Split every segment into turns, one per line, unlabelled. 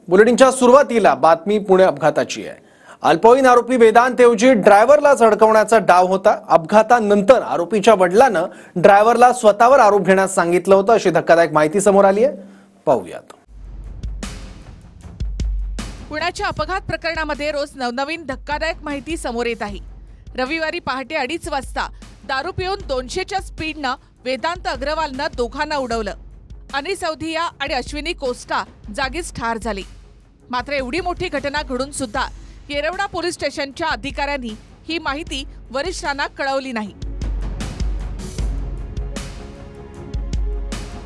बुलेटिनच्या सुरुवातीला बातमी पुणे अपघाताची आहे। अल्पवयीन आरोपी वेदांतऐवजी ड्रायव्हरला झडकवण्याचा डाव होता। अपघातानंतर आरोपीच्या वडिलांना ड्रायव्हरला स्वतःवर आरोप घेण्यास सांगितलं होतं, अशी धक्कादायक माहिती समोर आली आहे। पाहूयात।
पुण्याच्या अपघात प्रकरणामध्ये रोज नवनवीन धक्कादायक माहिती समोर येत आहे। रविवारी पहाटे 2:30 वाजता दारू पिऊन 200च्या स्पीडनं वेदांत अग्रवालनं दोघांना उडवलं। अनीस अवधिया आणि अश्विनी कोस्टा जागीच ठार झाले। मात्र एवढी मोठी घटना घडून सुद्धा येरवडा पोलीस स्टेशनच्या अधिकाऱ्यांनी ही माहिती वरिष्ठांना कळवली नाही।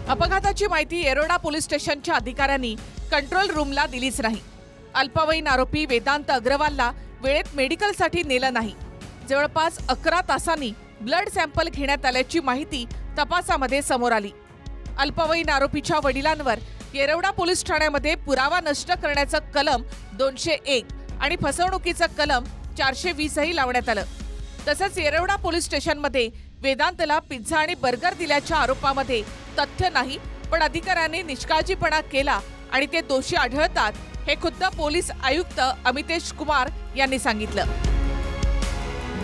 अपघाताची माहिती येरवडा पोलीस स्टेशनच्या अधिकाऱ्यांनी कंट्रोल रूमला दिलीच नाही। अल्पवयीन आरोपी वेदांत अग्रवालला वेळेत मेडिकलसाठी नेलं नाही। जवळपास 11 तासांनी ब्लड सॅम्पल घेण्यात आल्याची माहिती तपासामध्ये समोर आली। अल्पवयीन आरोपीच्या वडिलांवर येरवडा पोलीस ठाण्यामध्ये पुरावा नष्ट करण्याचं कलम 201 आणि फसवणुकीचं कलम 420 ही लावण्यात आलं। तसंच येरवडा पोलीस स्टेशनमध्ये वेदांतला पिझ्झा आणि बर्गर दिल्याच्या आरोपामध्ये तथ्य नाही, पण अधिकाऱ्यांनी निष्काळजीपणा केला आणि ते दोषी आढळतात, हे खुद्द पोलीस आयुक्त अमितेश कुमार यांनी सांगितलं।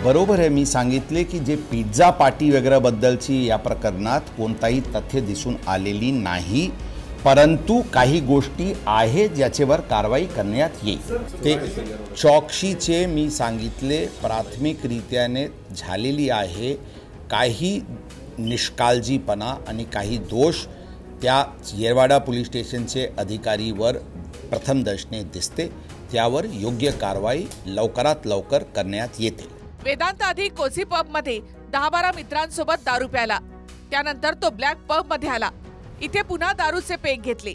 बरोबर आहे, मी सांगितले की जे पिझ्झा पार्टी वगैरे बद्दलची या प्रकरणात कोणताही तथ्य दिसून आलेली नाही, परंतु काही गोष्टी आहेत ज्याच्यावर कारवाई करण्यात येईल। ते चौकशीचे मी सांगितले प्राथमिकरित्याने झालेली आहे। काही निष्काळजीपणा आणि काही दोष त्या येरवाडा पोलीस स्टेशनचे अधिकारीवर प्रथम दर्शनी दिसते, त्यावर योग्य कारवाई लवकरात लवकर करण्यात येते।
वेदांत आधी कोझी पब मध्ये 10-12 मित्रांसोबत दारू प्याला, त्यानंतर तो ब्लॅक पब मध्ये आला। इथे पुन्हा दारूचे पेक घेतले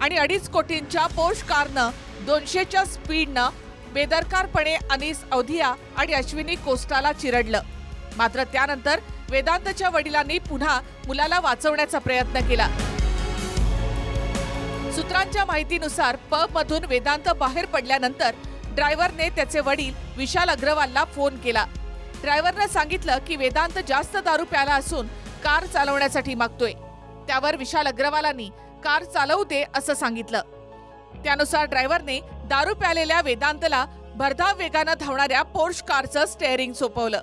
आणि 2.5 कोटींच्या पोर्श कारनं 200च्या स्पीडनं बेदरकारपणे अनीस अवधिया आणि अश्विनी कोस्टाला चिरडलं। मात्र त्यानंतर वेदांतच्या वडिलांनी पुन्हा मुलाला वाचवण्याचा प्रयत्न केला। सूत्रांच्या माहितीनुसार पब मधून वेदांत बाहेर पडल्यानंतर ड्रायव्हरने त्याचे वडील विशाल अग्रवालला फोन केला। ड्रायव्हरने सांगितलं की वेदांत जास्त दारू प्याला असून कार चालवण्यासाठी मागतोय। त्यावर विशाल अग्रवालांनी कार चालवू दे असं सांगितलं। त्यानुसार ड्रायव्हरने दारू प्यालेल्या वेदांतला भरधाव वेगानं धावणाऱ्या पोर्श कारचं स्टेअरिंग सोपवलं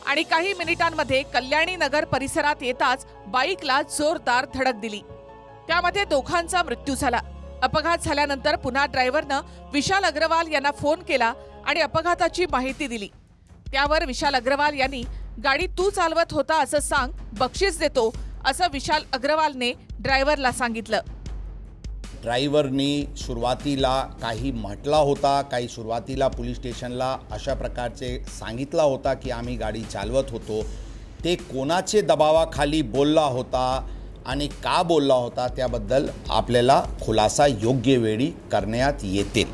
आणि काही मिनिटांमध्ये कल्याणी नगर परिसरात येताच बाईकला जोरदार धडक दिली। त्यामध्ये दोघांचा मृत्यू झाला। अपघात झाल्यानंतर पुन्हा ड्रायव्हरनं विशाल अग्रवाल यांना फोन केला आणि अपघाताची माहिती दिली। त्यावर विशाल अग्रवाल यांनी गाडी तू चालवत होता असं सांग, बक्षीस देतो असं विशाल अग्रवालने ड्रायव्हरला सांगितलं।
ड्रायव्हरनी सुरुवातीला काही म्हटला होता, काही सुरुवातीला पोलीस स्टेशनला अशा प्रकारचे सांगितला होता की आम्ही गाडी चालवत होतो। ते कोणाचे दबावाखाली बोलला होता आणि का बोलला होता त्याबद्दल आपल्याला खुलासा योग्य वेळी करण्यात येतील।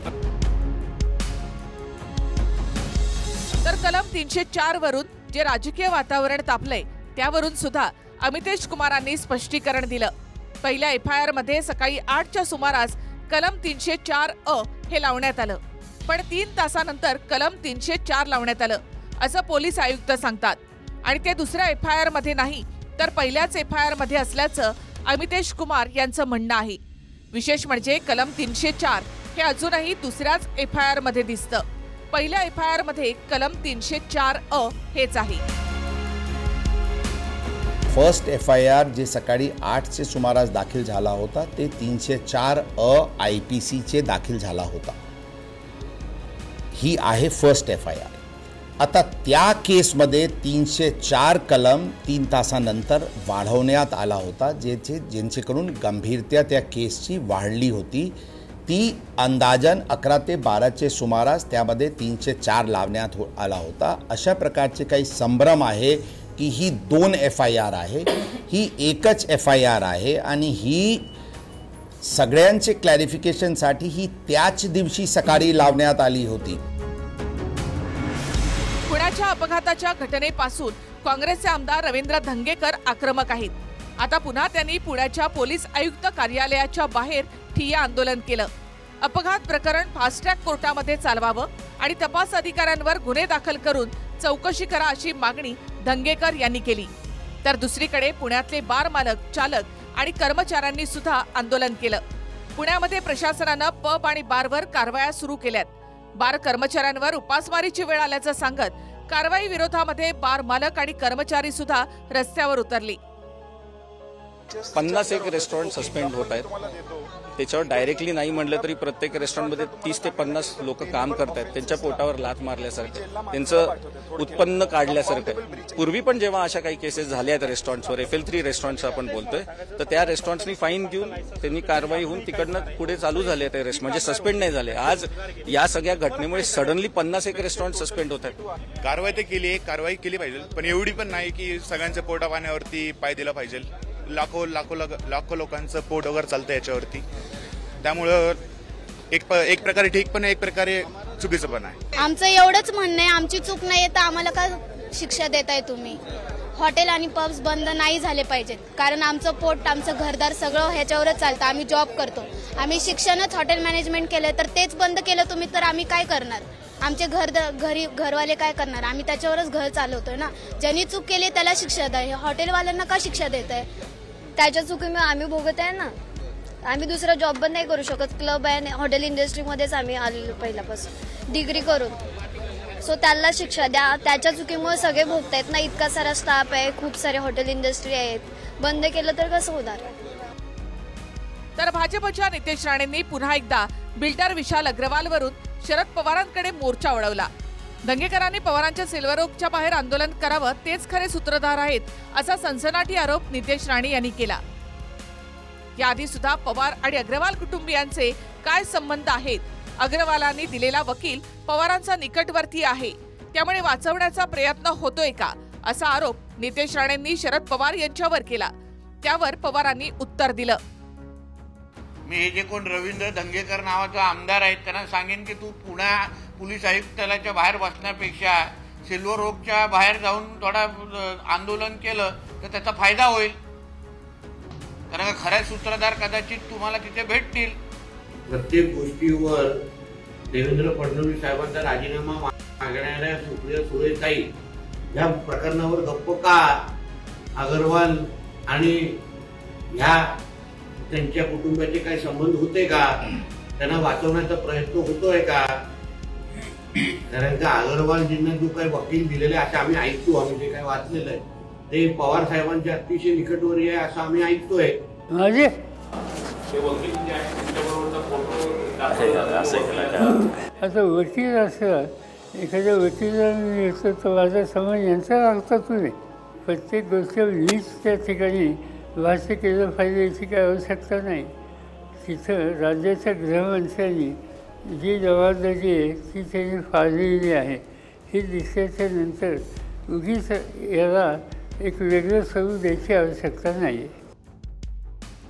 तर कलम 304 वरून जे राजकीय वातावरण तापलंय त्यावरून सुद्धा अमितेश कुमारांनी स्पष्टीकरण दिलं। पहिल्या एफआयआर मध्ये सकाळी 8च्या सुमारास कलम 304 हे लावण्यात आलं, पण 3 तासानंतर कलम 304 लावण्यात आलं असं पोलीस आयुक्त सांगतात आणि ते दुसऱ्या एफआयआर मध्ये नाही तर पहिल्याच एफआयआर मध्ये असल्याचं अमितेश कुमार यांचं म्हणणं आहे। विशेष म्हणजे कलम 304 हे अजूनही दुसऱ्याच एफआयआर मध्ये दिसतं। पहिल्या एफआयआर मध्ये कलम 304 हेच आहे।
फर्स्ट एफआयआर जे सकाळी 8चे सुमारास दाखल झाला होता ते 304 IPCचे दाखल झाला होता। ही आहे फर्स्ट एफआयआर। आता त्या केसमध्ये 304 कलम 3 तासानंतर वाढवण्यात आला होता, जेणेकरून गंभीरता त्या केसची वाढली होती। ती अंदाजन 11 ते 12चे सुमारास त्यामध्ये 304 लावण्यात आला होता। अशा प्रकारचे काही संभ्रम आहे की ही 2 एफआयआर आहे, ही एकच एफआयआर आहे आणि ही सगळ्यांचे क्लॅरिफिकेशनसाठी ही त्याच दिवशी सकाळी लावण्यात आली होती।
पुण्याच्या अपघाताच्या घटनेपासून काँग्रेसचे आमदार रवींद्र धंगेकर आक्रमक आहेत। आता पुन्हा त्यांनी पुण्याच्या पोलीस आयुक्त कार्यालयाच्या बाहेर ठिय्या आंदोलन केलं। अपघात प्रकरण फास्ट ट्रॅक कोर्टामध्ये चालवावं आणि तपास अधिकाऱ्यांवर गुन्हे दाखल करून चौकशी करा अशी मागणी धंगेकर यांनी केली। तर दुसरीकडे पुण्यातले बार मालक, चालक आणि कर्मचाऱ्यांनी सुद्धा आंदोलन केलं। पुण्यामध्ये प्रशासनानं पब आणि बारवर कारवाया सुरू केल्यात. बार कर्मचाऱ्यांवर उपासमारीची वेळ आल्याचं सांगत कारवाई विरोधामध्ये बार मालक आणि कर्मचारी सुद्धा रस्त्यावर उतरली.
51 रेस्टॉरंट सस्पेंड होत आहेत. त्याच्यावर डायरेक्टली नाही म्हटलं तरी प्रत्येक रेस्टॉरंटमध्ये 30 ते 50 लोक काम करतायत. त्यांच्या पोटावर लाथ मारल्यासारखं, त्यांचं उत्पन्न काढल्यासारखं. पूर्वी पण जेव्हा अशा काही केसेस झाल्या आहेत रेस्टॉरंट्सवर, FL3 रेस्टॉरंट्स आपण बोलतोय, तर त्या रेस्टॉरंट्सनी फाईन देऊन त्यांनी कारवाई होऊन तिकडनं पुढे चालू झाले ते रेस्ट, म्हणजे सस्पेंड नाही झाले. आज या सगळ्या घटनेमुळे सडनली 51 रेस्टॉरंट सस्पेंड होत आहेत.
कारवाई ते केली, कारवाई केली पाहिजे, पण एवढी पण नाही की सगळ्यांच्या पोटा पाण्यावरती पाय दिला पाहिजे. लाखो लोकांचं पोट वगैरे चालतं याच्यावरती. त्यामुळं एक प्रकारे ठीक पण आहे, एक प्रकारे चुकीचं पण आहे.
आमचं एवढंच म्हणणं आहे, आमची चूक नाही तर आम्हाला का शिक्षा देताय तुम्ही? हॉटेल आणि पब्स बंद नाही झाले पाहिजेत, कारण आमचं पोट, आमचं घरदार सगळं ह्याच्यावरच चालतं. आम्ही जॉब करतो, आम्ही शिक्षणच हॉटेल मॅनेजमेंट केलं, तर तेच बंद केलं तुम्ही तर आम्ही काय करणार? आमचे घरवाले काय करणार? आम्ही त्याच्यावरच घर चालवतोय ना. ज्यांनी चूक केली त्याला शिक्षा द्या. हॉटेलवाल्यांना का शिक्षा देत आहे?
त्याच्या चुकीमुळे आम्ही भोगत आहे ना. आम्ही दुसरा जॉब पण नाही करू शकत. क्लब आहे, हॉटेल इंडस्ट्रीमध्येच आम्ही आलेलो पहिल्यापासून डिग्री करून. सो त्याला शिक्षा द्या. त्याच्या चुकीमुळे सगळे भोगतायत ना. इतका सारा स्टाफ आहे, खूप सारे हॉटेल इंडस्ट्री आहेत. बंद केलं तर कसं होणार?
तर भाजपच्या नितेश राणेंनी पुन्हा एकदा बिल्डर विशाल अग्रवालवरून शरद पवारांकडे मोर्चा वळवला. दंगेकरांनी पवारांच्या सिल्वर ओकच्या बाहेर आंदोलन करावं, तेच खरे सूत्रधार आहेत असा सनसनाटी आरोप नितेश राणे यांनी केला. याआधी सुद्धा पवार आणि अग्रवाल कुटुंबियांचे काय संबंध आहेत? अग्रवालांनी दिलेला वकील पवारांचा निकटवर्ती आहे, त्यामुळे वाचवण्याचा प्रयत्न होतोय का, असा आरोप नितेश राणेंनी शरद पवार यांच्यावर केला. त्यावर पवारांनी उत्तर दिलं.
मी हे जे कोण रवींद्र दंगेकर नावाचा आमदार आहेत त्यांना सांगेन की तू पुणे पोलीस आयुक्तालयाच्या बाहेर बसण्यापेक्षा सिल्वर ओकच्या बाहेर जाऊन थोडा आंदोलन केलं तर त्याचा फायदा होईल. कारण खऱ्या सूत्रधार कदाचित तुम्हाला तिथे भेटतील. प्रत्येक गोष्टीवर देवेंद्र फडणवीस साहेबांचा राजीनामा मागणाऱ्या सुप्रिया सुळेताई या प्रकरणावर गप्प का? अग्रवाल आणि ह्या त्यांच्या कुटुंबाचे काही संबंध होते का? त्यांना वाचवण्याचा प्रयत्न होतोय का? कारण का अग्रवालजींना जो काही वकील दिलेले असं आम्ही ऐकतो, आम्ही जे काही वाचलेलं आहे ते पवार साहेबांच्या अतिशय निकटवर्तीय आहे असं आम्ही ऐकतोय.
आता वकील असं एखाद्या वकिलाने येतो तर माझा समज यांचा लागता तुम्ही प्रत्येक गोष्ट लीज त्या ठिकाणी भाष्य केलं पाहिजे याची काही आवश्यकता नाही. तिथं राज्याच्या गृहमंत्र्यांनी जी जबाबदारी आहे ती त्यांनी पाळलेली आहे. ही दिसल्याच्या नंतर उगीच याला एक वेगळं स्वरूप द्यायची आवश्यकता नाही आहे.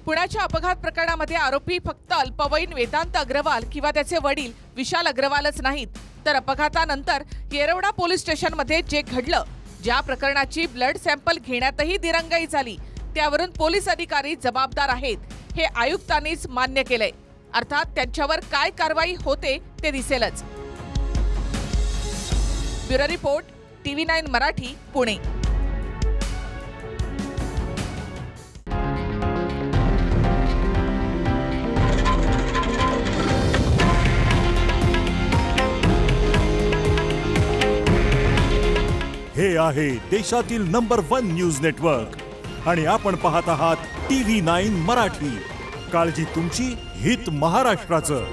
पुण्याच्या अपघात प्रकरणामध्ये आरोपी फक्त अल्पवयीन वेदांत अग्रवाल किंवा त्याचे वडील विशाल अग्रवालच नाहीत, तर अपघातानंतर येरवडा पोलीस स्टेशनमध्ये जे घडलं, ज्या प्रकरणाची ब्लड सॅम्पल घेण्यातही दिरंगाई झाली, त्यावरून पोलीस अधिकारी जबाबदार आहेत हे आयुक्तांनीच मान्य केलंय. अर्थात त्यांच्यावर काय कारवाई होते ते दिसेलच. Bureau report, TV9 Marathi, Pune.
हे आहे देशातील नंबर 1 न्यूज नेटवर्क आणि आपण पाहत आहात TV9 मराठी. काळजी तुमची, हित महाराष्ट्राचं.